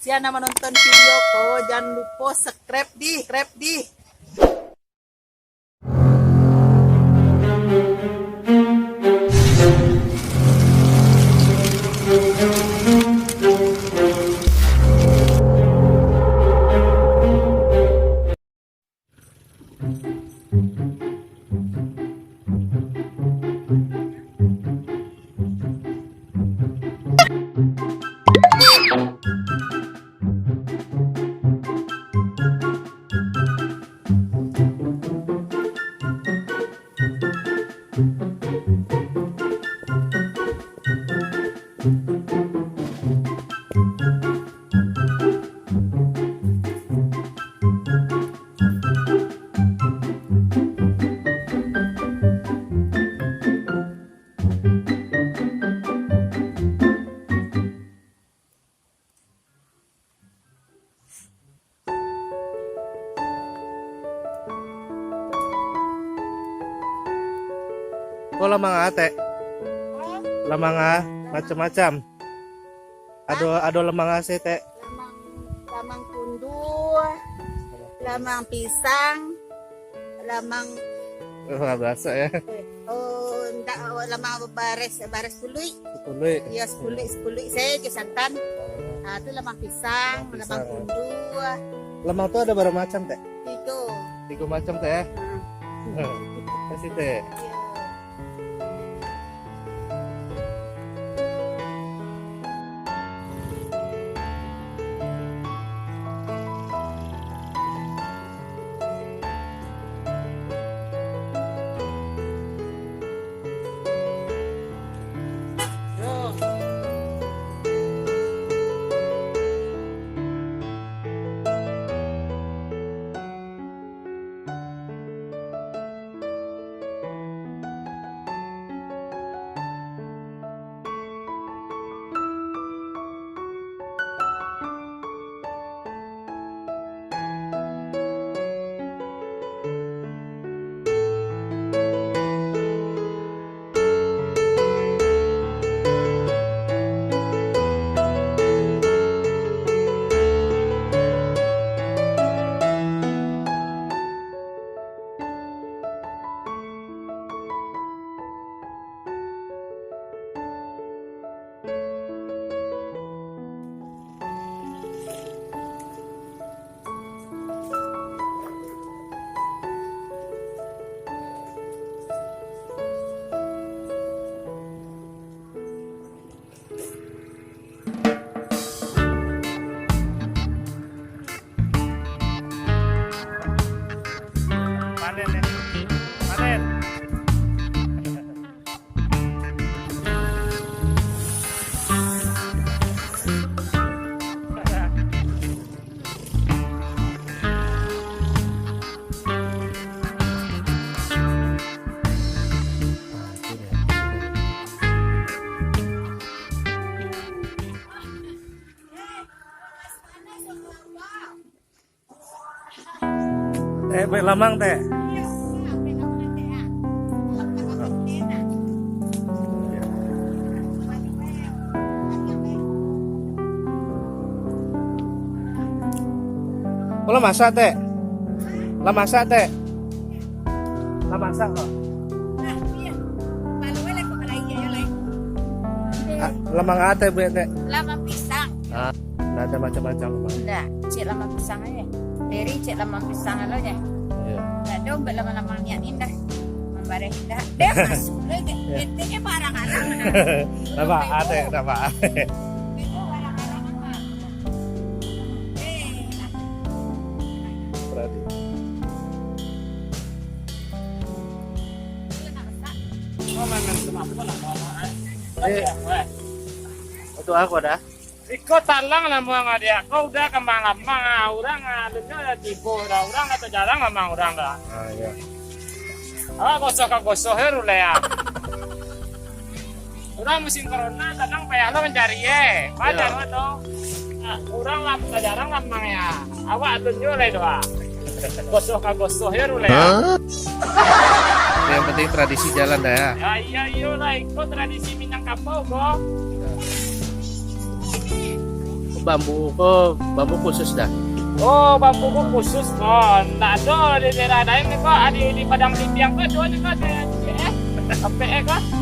Siapa menonton video ko, jangan lupa subscribe di. Kok lamang ate? Lamang macam-macam. Ado lamang ase teh. Lamang kundu, lamang pisang, lamang Berasa ya. lamang bares puluy. Tuloy. Iya, sepuluh saya ke santan. Nah, itu lamang pisang, lamang kundu. Lamang tuh ada berapa macam teh? Itu. 3 macam teh. Kasih teh. Panen ya. Panen. Lamang teh. Kok lah masak teh? Lah masak teh? Lah masak kok? Lamang ate bu teh? Lamang pisang. Nggak ada macam-macam lamang. Enggak, cek lamang pisang aja. Dari cek lamang pisang aja. Iya. Nggak ada mbak lamang yang indah. Membarang indah. Dia masuk lagi. Intinya barang-barang. Apa ate? Apa ate? Berarti. Itu aku ada. Iko talang lah mga dia. Kau udah kemana-mana orang ada tipu orang atau jarang sama orang dah. Ah iya. Gosok heru lah ya. Orang musim corona kadang payah lo mencari ye. Pajar itu. Orang lah jarang lamang ya. Awak tunjuk lah doa. Gosok heru lah ya. Yang penting tradisi jalan dah ya. Ya iya lah. Iko tradisi Minangkabau kok. bambu khusus dah. Oh, bambu khusus kok. Nggak ada di daerah lain nih kok. Ada di padang timpiang kok. Cuma nih kok. Sampai kok.